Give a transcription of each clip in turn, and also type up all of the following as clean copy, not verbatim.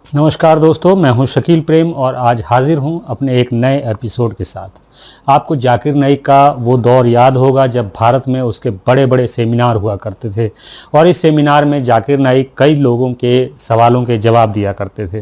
नमस्कार दोस्तों, मैं हूं शकील प्रेम और आज हाजिर हूं अपने एक नए एपिसोड के साथ। आपको जाकिर नाइक का वो दौर याद होगा जब भारत में उसके बड़े बड़े सेमिनार हुआ करते थे और इस सेमिनार में जाकिर नाइक कई लोगों के सवालों के जवाब दिया करते थे।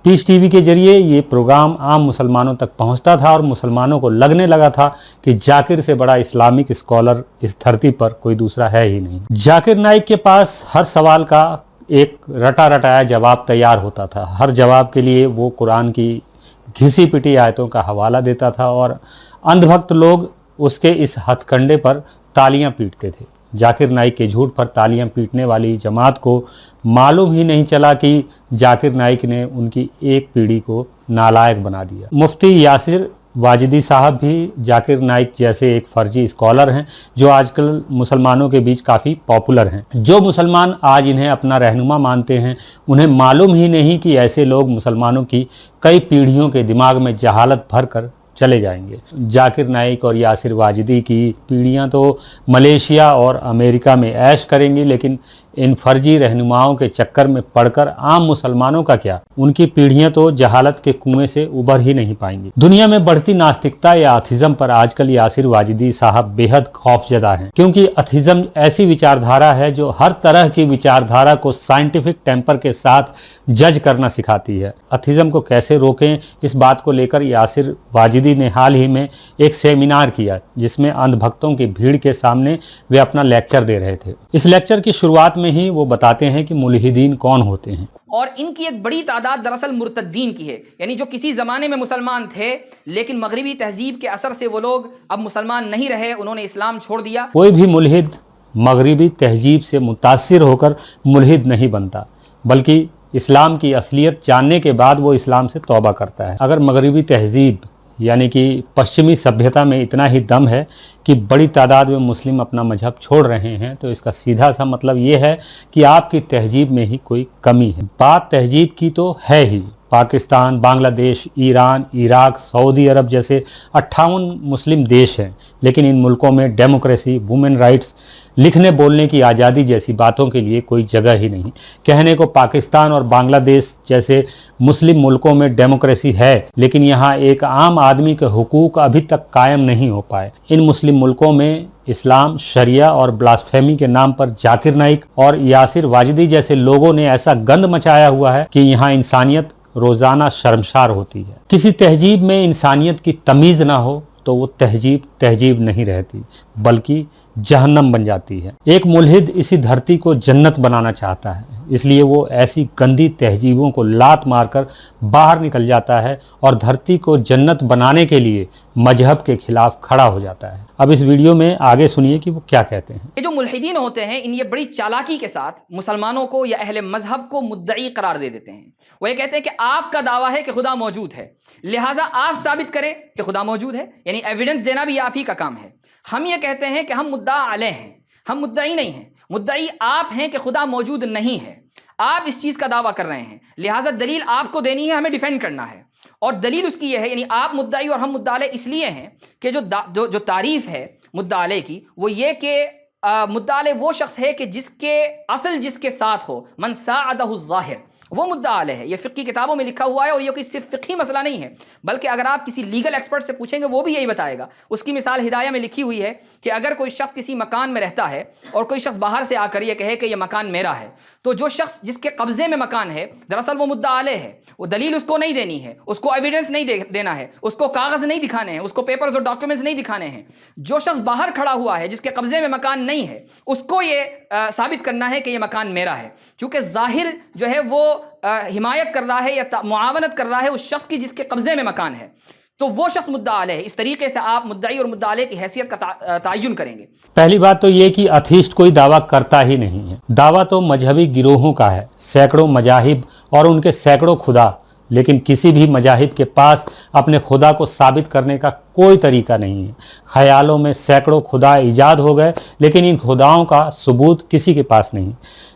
पीस टीवी के जरिए ये प्रोग्राम आम मुसलमानों तक पहुंचता था और मुसलमानों को लगने लगा था कि जाकिर से बड़ा इस्लामिक स्कॉलर इस धरती पर कोई दूसरा है ही नहीं। जाकिर नाइक के पास हर सवाल का एक रटा रटाया जवाब तैयार होता था। हर जवाब के लिए वो कुरान की घिसी पिटी आयतों का हवाला देता था और अंधभक्त लोग उसके इस हथकंडे पर तालियां पीटते थे। जाकिर नाइक के झूठ पर तालियां पीटने वाली जमात को मालूम ही नहीं चला कि जाकिर नाइक ने उनकी एक पीढ़ी को नालायक बना दिया। मुफ्ती यासिर वाजिदी साहब भी जाकिर नाइक जैसे एक फर्जी स्कॉलर हैं जो आजकल मुसलमानों के बीच काफ़ी पॉपुलर हैं। जो मुसलमान आज इन्हें अपना रहनुमा मानते हैं उन्हें मालूम ही नहीं कि ऐसे लोग मुसलमानों की कई पीढ़ियों के दिमाग में जहालत भर कर चले जाएंगे। जाकिर नाइक और यासिर वाजिदी की पीढ़ियां तो मलेशिया और अमेरिका में ऐश करेंगी, लेकिन इन फर्जी रहनुमाओं के चक्कर में पड़कर आम मुसलमानों का क्या, उनकी पीढ़ियां तो जहालत के कुएं से उबर ही नहीं पाएंगी। दुनिया में बढ़ती नास्तिकता या अथिज्म पर आजकल यासिर वाजिदी साहब बेहद खौफजदा हैं, क्योंकि अथिज्म ऐसी विचारधारा है जो हर तरह की विचारधारा को साइंटिफिक टेम्पर के साथ जज करना सिखाती है। अथिज्म को कैसे रोकें, इस बात को लेकर यासिर वाजिदी ने हाल ही में एक सेमिनार किया जिसमें अंधभक्तों की भीड़ के सामने वे अपना लेक्चर दे रहे थे। इस लेक्चर की शुरुआत में ही वो बताते हैं कि मुल्हिदीन कौन होते हैं और इनकी एक बड़ी तादाद दरअसल मुर्तद्दीन की है, यानी जो किसी ज़माने में मुसलमान थे लेकिन मगरिबी तहजीब के असर से वो लोग अब मुसलमान नहीं रहे, उन्होंने इस्लाम छोड़ दिया। कोई भी मुल्हिद मगरिबी तहजीब से मुतासिर होकर मुल्हिद नहीं बनता, बल्कि इस्लाम की असलियत जानने के बाद वो इस्लाम से तौबा करता है। अगर मगरिबी तहजीब यानी कि पश्चिमी सभ्यता में इतना ही दम है कि बड़ी तादाद में मुस्लिम अपना मजहब छोड़ रहे हैं, तो इसका सीधा सा मतलब ये है कि आपकी तहजीब में ही कोई कमी है। बात तहजीब की तो है ही। Pakistan, Bangladesh, Iran, Iraq, Saudi Arab जैसे 58 मुस्लिम देश हैं, लेकिन इन मुल्कों में डेमोक्रेसी, वुमेन राइट्स, लिखने बोलने की आज़ादी जैसी बातों के लिए कोई जगह ही नहीं। कहने को पाकिस्तान और बांग्लादेश जैसे मुस्लिम मुल्कों में डेमोक्रेसी है, लेकिन यहाँ एक आम आदमी के हुकूक अभी तक कायम नहीं हो पाए। इन मुस्लिम मुल्कों में इस्लाम, शरिया और ब्लास्फेमी के नाम पर जाकिर नाइक और यासिर वाजिदी जैसे लोगों ने ऐसा गंद मचाया हुआ है कि यहाँ इंसानियत रोज़ाना शर्मसार होती है। किसी तहजीब में इंसानियत की तमीज़ ना हो तो वो तहजीब तहजीब नहीं रहती, बल्कि जहन्नम बन जाती है। एक मुल्हिद इसी धरती को जन्नत बनाना चाहता है, इसलिए वो ऐसी गंदी तहजीबों को लात मारकर बाहर निकल जाता है और धरती को जन्नत बनाने के लिए मजहब के खिलाफ खड़ा हो जाता है। अब इस वीडियो में आगे सुनिए कि वो क्या कहते हैं। ये जो मुल्हिदीन होते हैं, ये बड़ी चालाकी के साथ मुसलमानों को या अहले मजहब को मुद्दई करार दे देते हैं। वो ये कहते हैं कि आपका दावा है कि खुदा मौजूद है, लिहाजा आप साबित करें कि खुदा मौजूद है, यानी एविडेंस देना भी आप ही का काम है। हम ये कहते हैं कि हम मुद्दा अलैह हैं, हम मुद्दई नहीं हैं। मुद्दई आप हैं कि खुदा मौजूद नहीं है, आप इस चीज़ का दावा कर रहे हैं, लिहाजा दलील आपको देनी है, हमें डिफेंड करना है। और दलील उसकी यह है, यानी आप मुद्दाई और हम मुद्दा अलैह इसलिए हैं कि जो तारीफ है मुद्दा अलैह की, वो ये कि मुद्दा अलैह वो शख्स है कि जिसके असल जिसके साथ हो, मन साअदहु ज़ाहिर, वो मुद्दा अलैह है। ये फ़िक़्ही किताबों में लिखा हुआ है और ये कोई सिर्फ फ़िक़्ही मसला नहीं है, बल्कि अगर आप किसी लीगल एक्सपर्ट से पूछेंगे वो भी यही बताएगा। उसकी मिसाल हिदाया में लिखी हुई है कि अगर कोई शख्स किसी मकान में रहता है और कोई शख्स बाहर से आकर ये कहे कि ये मकान मेरा है, तो जो शख्स जिसके कब्ज़े में मकान है दरअसल वो मुद्दा अलैह है। वो दलील उसको नहीं देनी है, उसको एविडेंस नहीं देना है, उसको कागज़ नहीं दिखाने हैं, उसको पेपर्स और डॉक्यूमेंट्स नहीं दिखाने हैं। जो शख्स बाहर खड़ा हुआ है जिसके कब्ज़े में मकान नहीं है, उसको ये साबित करना है कि ये मकान मेरा है। चूँकि ज़ाहिर जो है वो हिमायत कर रहा है या मुआवनत कर रहा है उस शख्स की जिसके कब्ज़े में मकान है, तो वो शख्स मुद्दा अलैह है। इस तरीके से आप मुद्दई और मुद्दा अलैह की हैसियत का तायुन करेंगे। पहली बात तो ये कि अथीस्ट कोई दावा करता ही नहीं है। दावा तो मजहबी गिरोहों का है, सैकड़ों मजाहिब और उनके सैकड़ों खुदा, लेकिन किसी भी मजाहिब के पास अपने खुदा को साबित करने का कोई तरीका नहीं है। ख्यालों में सैकड़ों खुदा ईजाद हो गए, लेकिन इन खुदाओं का सबूत किसी के पास नहीं।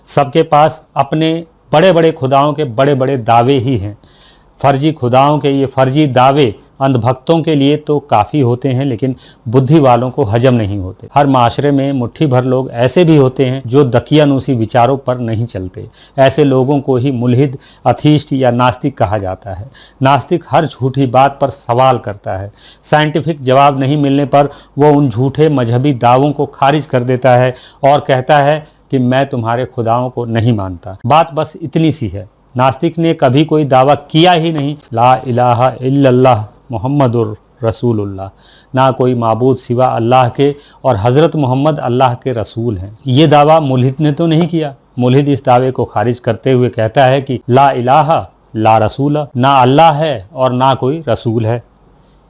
सबके पास अपने बड़े बड़े खुदाओं के बड़े बड़े दावे ही हैं। फर्जी खुदाओं के ये फर्जी दावे अंधभक्तों के लिए तो काफ़ी होते हैं, लेकिन बुद्धि वालों को हजम नहीं होते। हर माशरे में मुट्ठी भर लोग ऐसे भी होते हैं जो दकियानूसी विचारों पर नहीं चलते। ऐसे लोगों को ही मुल्हिद, अथीस्ट या नास्तिक कहा जाता है। नास्तिक हर झूठी बात पर सवाल करता है। साइंटिफिक जवाब नहीं मिलने पर वो उन झूठे मजहबी दावों को खारिज कर देता है और कहता है कि मैं तुम्हारे खुदाओं को नहीं मानता। बात बस इतनी सी है, नास्तिक ने कभी कोई दावा किया ही नहीं, ला इलाहा इल्लल्लाह मुहम्मदुर रसूलुल्लाह, ना कोई माबूद सिवा अल्लाह के और हज़रत मोहम्मद अल्लाह के रसूल हैं। ये दावा मुल्हिद ने तो नहीं किया। मुल्हिद इस दावे को खारिज करते हुए कहता है कि ला इलाहा ला रसूल, ना अल्लाह है और ना कोई रसूल है।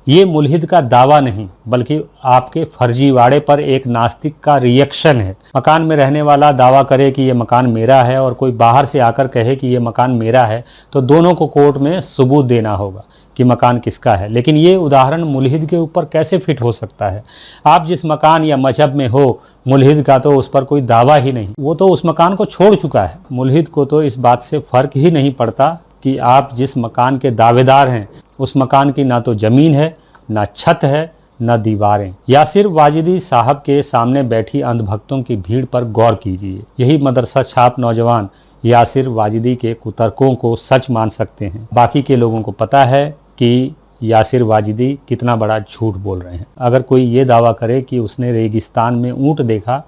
ये मुल्हिद का दावा नहीं, बल्कि आपके फर्जीवाड़े पर एक नास्तिक का रिएक्शन है। मकान में रहने वाला दावा करे कि ये मकान मेरा है और कोई बाहर से आकर कहे कि ये मकान मेरा है, तो दोनों को कोर्ट में सबूत देना होगा कि मकान किसका है। लेकिन ये उदाहरण मुल्हिद के ऊपर कैसे फिट हो सकता है? आप जिस मकान या मजहब में हो, मुल्हिद का तो उस पर कोई दावा ही नहीं, वो तो उस मकान को छोड़ चुका है। मुल्हिद को तो इस बात से फ़र्क ही नहीं पड़ता कि आप जिस मकान के दावेदार हैं उस मकान की ना तो ज़मीन है, ना छत है, ना दीवारें। यासिर वाजिदी साहब के सामने बैठी अंधभक्तों की भीड़ पर गौर कीजिए। यही मदरसा छाप नौजवान यासिर वाजिदी के कुतर्कों को सच मान सकते हैं। बाकी के लोगों को पता है कि यासिर वाजिदी कितना बड़ा झूठ बोल रहे हैं। अगर कोई ये दावा करे कि उसने रेगिस्तान में ऊँट देखा,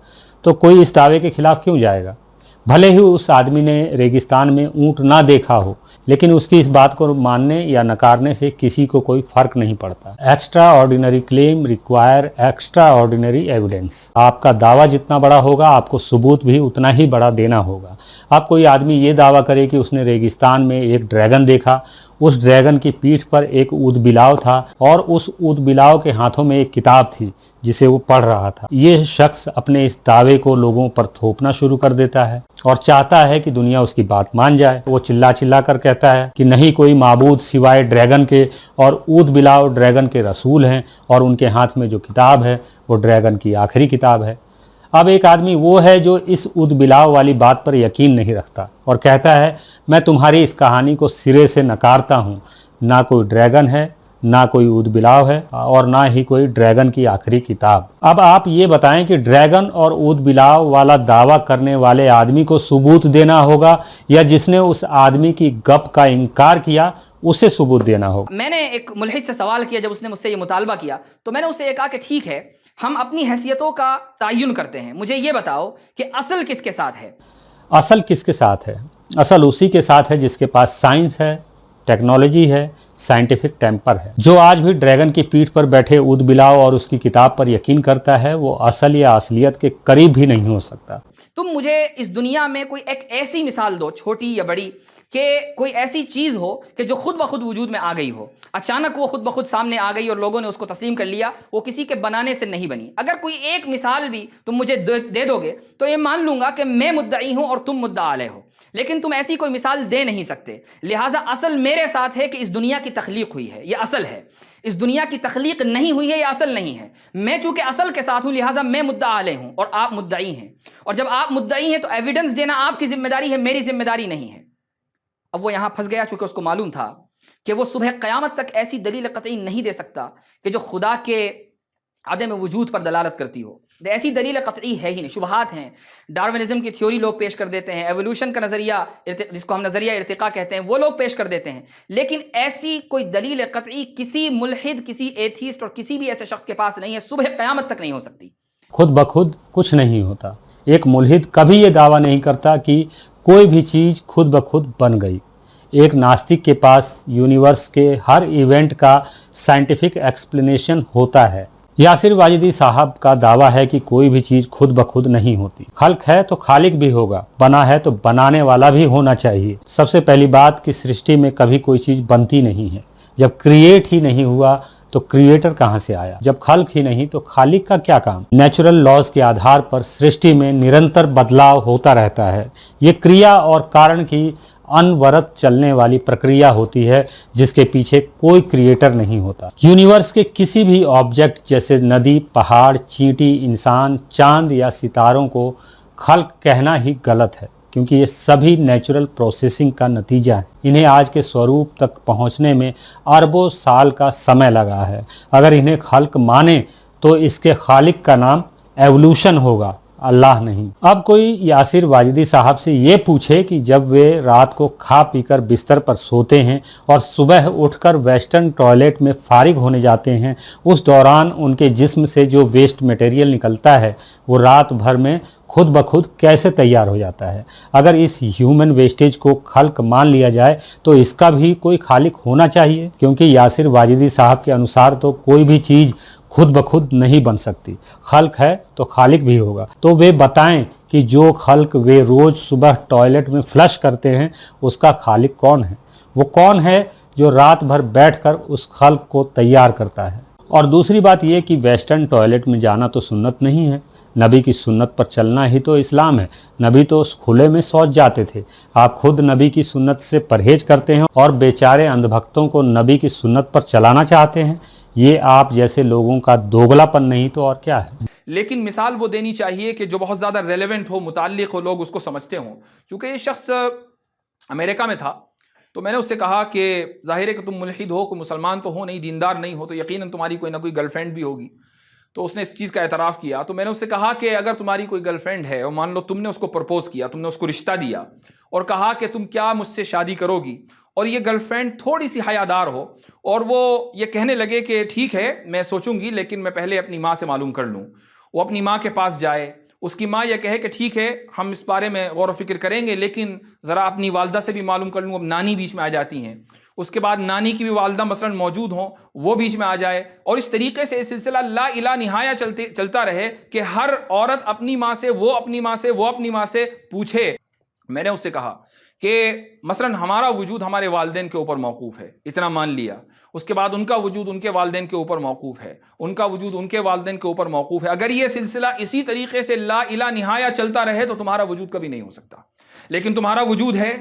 तो कोई इस दावे के खिलाफ क्यों जाएगा? भले ही उस आदमी ने रेगिस्तान में ऊँट ना देखा हो, लेकिन उसकी इस बात को मानने या नकारने से किसी को कोई फर्क नहीं पड़ता। Extra ordinary claim require extra ordinary evidence. आपका दावा जितना बड़ा होगा, आपको सबूत भी उतना ही बड़ा देना होगा। अब कोई आदमी ये दावा करे कि उसने रेगिस्तान में एक ड्रैगन देखा, उस ड्रैगन की पीठ पर एक ऊदबिलाव था और उस ऊदबिलाव के हाथों में एक किताब थी जिसे वो पढ़ रहा था। ये शख्स अपने इस दावे को लोगों पर थोपना शुरू कर देता है और चाहता है कि दुनिया उसकी बात मान जाए। वो चिल्ला चिल्ला कर कहता है कि नहीं कोई माबूद सिवाय ड्रैगन के, और ऊदबिलाव ड्रैगन के रसूल हैं और उनके हाथ में जो किताब है वो ड्रैगन की आखिरी किताब है। अब एक आदमी वो है जो इस ऊदबिलाव वाली बात पर यकीन नहीं रखता और कहता है मैं तुम्हारी इस कहानी को सिरे से नकारता हूँ। ना कोई ड्रैगन है, ना कोई ऊदबिलाव है और ना ही कोई ड्रैगन की आखिरी किताब। अब आप ये बताएं कि ड्रैगन और ऊदबिलाव वाला दावा करने वाले आदमी को सबूत देना होगा या जिसने उस आदमी की गप का इनकार किया उसे सबूत देना होगा? मैंने एक मुल्हिद से सवाल किया, जब उसने मुझसे ये मुतालबा किया तो मैंने उससे ये कहा कि ठीक है, हम अपनी हैसियतों का तयन करते हैं, मुझे ये बताओ कि असल किसके साथ है? असल किसके साथ है? असल उसी के साथ है जिसके पास साइंस है, टेक्नोलॉजी है, साइंटिफिक टेम्पर है। जो आज भी ड्रैगन की पीठ पर बैठे ऊदबिलाव और उसकी किताब पर यकीन करता है, वो असल या असलियत के करीब भी नहीं हो सकता। तुम मुझे इस दुनिया में कोई एक ऐसी मिसाल दो, छोटी या बड़ी, कि कोई ऐसी चीज़ हो कि जो खुद ब खुद वजूद में आ गई हो, अचानक वो खुद ब खुद सामने आ गई और लोगों ने उसको तस्लीम कर लिया, वो किसी के बनाने से नहीं बनी। अगर कोई एक मिसाल भी तुम मुझे दे दोगे तो ये मान लूँगा कि मैं मुद्दई हूँ और तुम मुद्दा अलैह हो, लेकिन तुम ऐसी कोई मिसाल दे नहीं सकते। लिहाजा असल मेरे साथ है कि इस दुनिया की तख्लीक हुई है, ये असल है। इस दुनिया की तख्लीक नहीं हुई है, ये असल नहीं है। मैं चूंकि असल के साथ हूँ, लिहाजा मैं मुद्दा अलैह हूँ और आप मुद्दई हैं। और जब आप मुद्दई हैं तो एविडेंस देना आपकी जिम्मेदारी है, मेरी जिम्मेदारी नहीं है। अब वो यहाँ फंस गया, चूंकि उसको मालूम था कि वो सुबह क़यामत तक ऐसी दलील क़तई नहीं दे सकता कि जो खुदा के आदम वजूद पर दलालत करती हो। ऐसी दलील क़तई है ही नहीं, शुबहात हैं। डार्विनिज़म की थ्योरी लोग पेश कर देते हैं, एवोल्यूशन का नज़रिया जिसको हम नज़रिया इर्तिक़ा कहते हैं वो लोग पेश कर देते हैं, लेकिन ऐसी कोई दलील क़तई किसी मुल्हिद, किसी एथीस्ट और किसी भी ऐसे शख्स के पास नहीं है, सुबह क़यामत तक नहीं हो सकती। खुद ब खुद कुछ नहीं होता। एक मुल्हिद कभी ये दावा नहीं करता कि कोई भी चीज़ खुद ब खुद बन गई। एक नास्तिक के पास यूनिवर्स के हर इवेंट का साइंटिफिक एक्सप्लेनेशन होता है। यासिर वाजिदी साहब का दावा है कि कोई भी चीज़ खुद ब खुद नहीं होती। खल्क है तो खालिक भी होगा, बना है तो बनाने वाला भी होना चाहिए। सबसे पहली बात कि सृष्टि में कभी कोई चीज़ बनती नहीं है। जब क्रिएट ही नहीं हुआ तो क्रिएटर कहाँ से आया? जब खल्क ही नहीं तो खालिक का क्या काम? नेचुरल लॉज के आधार पर सृष्टि में निरंतर बदलाव होता रहता है। ये क्रिया और कारण की अनवरत चलने वाली प्रक्रिया होती है जिसके पीछे कोई क्रिएटर नहीं होता। यूनिवर्स के किसी भी ऑब्जेक्ट जैसे नदी, पहाड़, चींटी, इंसान, चांद या सितारों को खल्क कहना ही गलत है। क्योंकि ये सभी नेचुरल प्रोसेसिंग का नतीजा है। इन्हें आज के स्वरूप तक पहुंचने में अरबों साल का समय लगा है। अगर इन्हें खल्क माने तो इसके खालिक का नाम एवोल्यूशन होगा, अल्लाह नहीं। अब कोई यासिर वाजिदी साहब से ये पूछे कि जब वे रात को खा पीकर बिस्तर पर सोते हैं और सुबह उठकर वेस्टर्न टॉयलेट में फारिग होने जाते हैं, उस दौरान उनके जिस्म से जो वेस्ट मटेरियल निकलता है वो रात भर में खुद ब खुद कैसे तैयार हो जाता है। अगर इस ह्यूमन वेस्टेज को खल्क मान लिया जाए तो इसका भी कोई खालिक होना चाहिए, क्योंकि यासिर वाजिदी साहब के अनुसार तो कोई भी चीज़ खुद ब खुद नहीं बन सकती। खल्क है तो खालिक भी होगा। तो वे बताएं कि जो खल्क वे रोज़ सुबह टॉयलेट में फ्लश करते हैं उसका खालिक कौन है? वो कौन है जो रात भर बैठकर उस खल्क को तैयार करता है? और दूसरी बात यह कि वेस्टर्न टॉयलेट में जाना तो सुन्नत नहीं है, नबी की सुन्नत पर चलना ही तो इस्लाम है। नबी तो उस खुले में शौच जाते थे। आप खुद नबी की सुन्नत से परहेज करते हैं और बेचारे अंधभक्तों को नबी की सुन्नत पर चलाना चाहते हैं। ये आप जैसे लोगों का दोगलापन नहीं तो और क्या है। लेकिन मिसाल वो देनी चाहिए कि जो बहुत ज़्यादा रेलेवेंट हो, मुताल्लिक हो, लोग उसको समझते हों। चूँकि ये शख्स अमेरिका में था तो मैंने उससे कहा कि ज़ाहिर है कि तुम मुल्हिद हो, कोई मुसलमान तो हो नहीं, दीनदार नहीं हो, तो यकीनन तुम्हारी कोई ना कोई गर्लफ्रेंड भी होगी। तो उसने इस चीज़ का एतराफ़ किया। तो मैंने उससे कहा कि अगर तुम्हारी कोई गर्लफ्रेंड है और मान लो तुमने उसको प्रपोज़ किया, तुमने उसको रिश्ता दिया और कहा कि तुम क्या मुझसे शादी करोगी, और ये गर्लफ्रेंड थोड़ी सी हयादार हो और वो ये कहने लगे कि ठीक है मैं सोचूंगी लेकिन मैं पहले अपनी माँ से मालूम कर लूँ। वो अपनी माँ के पास जाए, उसकी माँ यह कहे कि ठीक है हम इस बारे में गौर व फिक्र करेंगे लेकिन ज़रा अपनी वालदा से भी मालूम कर लूँ। अब नानी बीच में आ जाती हैं, उसके बाद नानी की भी वालदा मसलन मौजूद हों, वो बीच में आ जाए, और इस तरीके से सिलसिला ला इला निहाया चलता रहे कि हर औरत अपनी माँ से, वो अपनी माँ से, वो अपनी माँ से पूछे। मैंने उससे कहा कि मसलन हमारा वजूद हमारे वालिदैन के ऊपर मौकूफ़ है, इतना मान लिया। उसके बाद उनका वजूद उनके वालिदैन के ऊपर मौकूफ़ है, उनका वजूद उनके वालिदैन के ऊपर मौकूफ़ है। अगर ये सिलसिला इसी तरीके से ला इला निहाया चलता रहे तो तुम्हारा वजूद कभी नहीं हो सकता। लेकिन तुम्हारा वजूद है,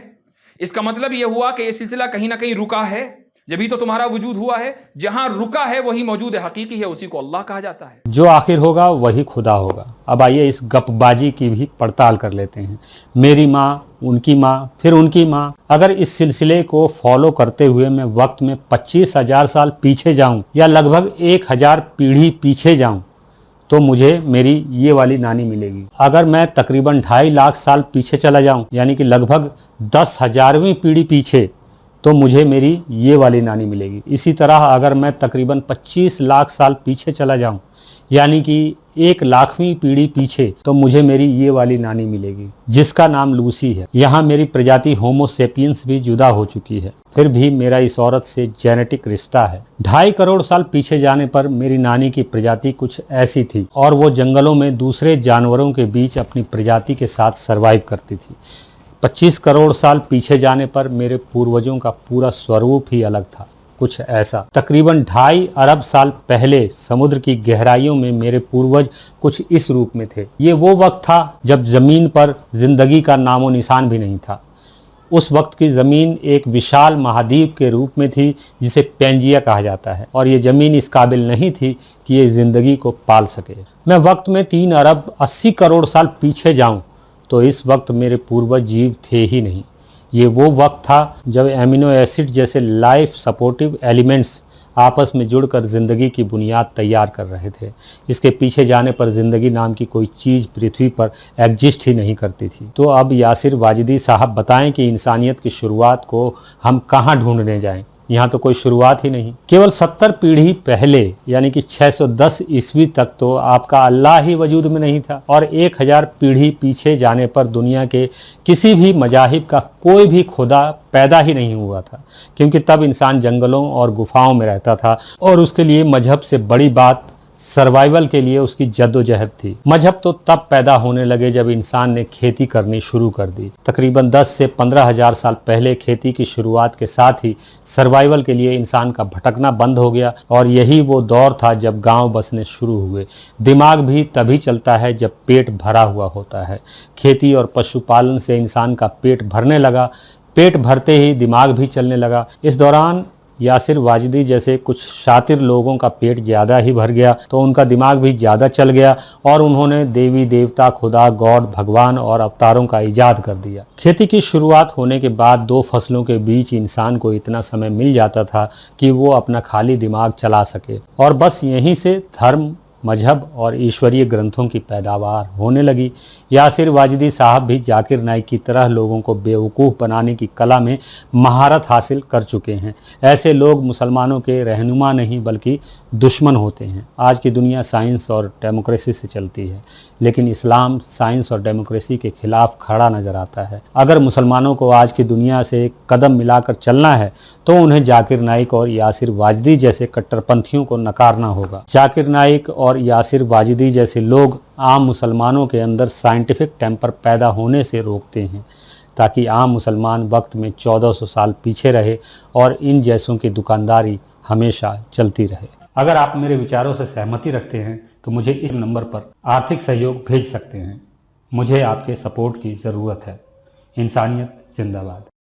इसका मतलब ये हुआ कि ये सिलसिला कहीं ना कहीं रुका है, जभी तो तुम्हारा वजूद हुआ है। जहां रुका है वही मौजूद है, हकीकी है, उसी को अल्लाह कहा जाता है। जो आखिर होगा वही खुदा होगा। अब आइए इस गपबाजी की भी पड़ताल कर लेते हैं। मेरी माँ, उनकी माँ, फिर उनकी माँ। अगर इस सिलसिले को फॉलो करते हुए मैं वक्त में 25,000 साल पीछे जाऊं या लगभग 1,000 पीढ़ी पीछे जाऊं तो मुझे मेरी ये वाली नानी मिलेगी। अगर मैं तकरीबन 2.5 लाख साल पीछे चला जाऊं यानी कि लगभग 10,000वीं पीढ़ी पीछे तो मुझे मेरी ये वाली नानी मिलेगी। इसी तरह अगर मैं तकरीबन 25 लाख साल पीछे चला जाऊं यानी कि 1 लाखवीं पीढ़ी पीछे तो मुझे मेरी ये वाली नानी मिलेगी जिसका नाम लूसी है। यहाँ मेरी प्रजाति होमो सेपियंस भी जुदा हो चुकी है, फिर भी मेरा इस औरत से जेनेटिक रिश्ता है। 2.5 करोड़ साल पीछे जाने पर मेरी नानी की प्रजाति कुछ ऐसी थी और वो जंगलों में दूसरे जानवरों के बीच अपनी प्रजाति के साथ सरवाइव करती थी। 25 करोड़ साल पीछे जाने पर मेरे पूर्वजों का पूरा स्वरूप ही अलग था, कुछ ऐसा। तकरीबन 2.5 अरब साल पहले समुद्र की गहराइयों में मेरे पूर्वज कुछ इस रूप में थे। ये वो वक्त था जब जमीन पर जिंदगी का नामो निशान भी नहीं था। उस वक्त की ज़मीन एक विशाल महाद्वीप के रूप में थी जिसे पेंजिया कहा जाता है, और ये ज़मीन इस काबिल नहीं थी कि ये ज़िंदगी को पाल सके। मैं वक्त में 3 अरब 80 करोड़ साल पीछे जाऊं तो इस वक्त मेरे पूर्वज जीव थे ही नहीं। ये वो वक्त था जब एमिनो एसिड जैसे लाइफ सपोर्टिव एलिमेंट्स आपस में जुड़कर ज़िंदगी की बुनियाद तैयार कर रहे थे। इसके पीछे जाने पर ज़िंदगी नाम की कोई चीज़ पृथ्वी पर एग्जिस्ट ही नहीं करती थी। तो अब यासिर वाजिदी साहब बताएं कि इंसानियत की शुरुआत को हम कहाँ ढूंढने जाएं। यहाँ तो कोई शुरुआत ही नहीं। केवल 70 पीढ़ी पहले यानी कि 610 ईस्वी तक तो आपका अल्लाह ही वजूद में नहीं था, और 1000 पीढ़ी पीछे जाने पर दुनिया के किसी भी मजाहिब का कोई भी खुदा पैदा ही नहीं हुआ था, क्योंकि तब इंसान जंगलों और गुफाओं में रहता था और उसके लिए मजहब से बड़ी बात सर्वाइवल के लिए उसकी जद्दोजहद थी। मजहब तो तब पैदा होने लगे जब इंसान ने खेती करनी शुरू कर दी। तकरीबन 10 से 15,000 साल पहले खेती की शुरुआत के साथ ही सर्वाइवल के लिए इंसान का भटकना बंद हो गया, और यही वो दौर था जब गांव बसने शुरू हुए। दिमाग भी तभी चलता है जब पेट भरा हुआ होता है। खेती और पशुपालन से इंसान का पेट भरने लगा, पेट भरते ही दिमाग भी चलने लगा। इस दौरान यासिर वाजिदी जैसे कुछ शातिर लोगों का पेट ज़्यादा ही भर गया तो उनका दिमाग भी ज़्यादा चल गया और उन्होंने देवी देवता, खुदा, गॉड, भगवान और अवतारों का इजाद कर दिया। खेती की शुरुआत होने के बाद 2 फसलों के बीच इंसान को इतना समय मिल जाता था कि वो अपना खाली दिमाग चला सके और बस यहीं से धर्म, मजहब और ईश्वरीय ग्रंथों की पैदावार होने लगी। यासिर वाजिदी साहब भी जाकिर नाइक की तरह लोगों को बेवकूफ़ बनाने की कला में महारत हासिल कर चुके हैं। ऐसे लोग मुसलमानों के रहनुमा नहीं बल्कि दुश्मन होते हैं। आज की दुनिया साइंस और डेमोक्रेसी से चलती है, लेकिन इस्लाम साइंस और डेमोक्रेसी के खिलाफ खड़ा नजर आता है। अगर मुसलमानों को आज की दुनिया से एक कदम मिलाकर चलना है तो उन्हें जाकिर नाइक और यासिर वाजिदी जैसे कट्टरपंथियों को नकारना होगा। जाकिर नाइक और यासिर वाजिदी जैसे लोग आम मुसलमानों के अंदर साइंटिफिक टेम्पर पैदा होने से रोकते हैं ताकि आम मुसलमान वक्त में 1400 साल पीछे रहे और इन जैसों की दुकानदारी हमेशा चलती रहे। अगर आप मेरे विचारों से सहमति रखते हैं तो मुझे इस नंबर पर आर्थिक सहयोग भेज सकते हैं। मुझे आपके सपोर्ट की ज़रूरत है। इंसानियत जिंदाबाद।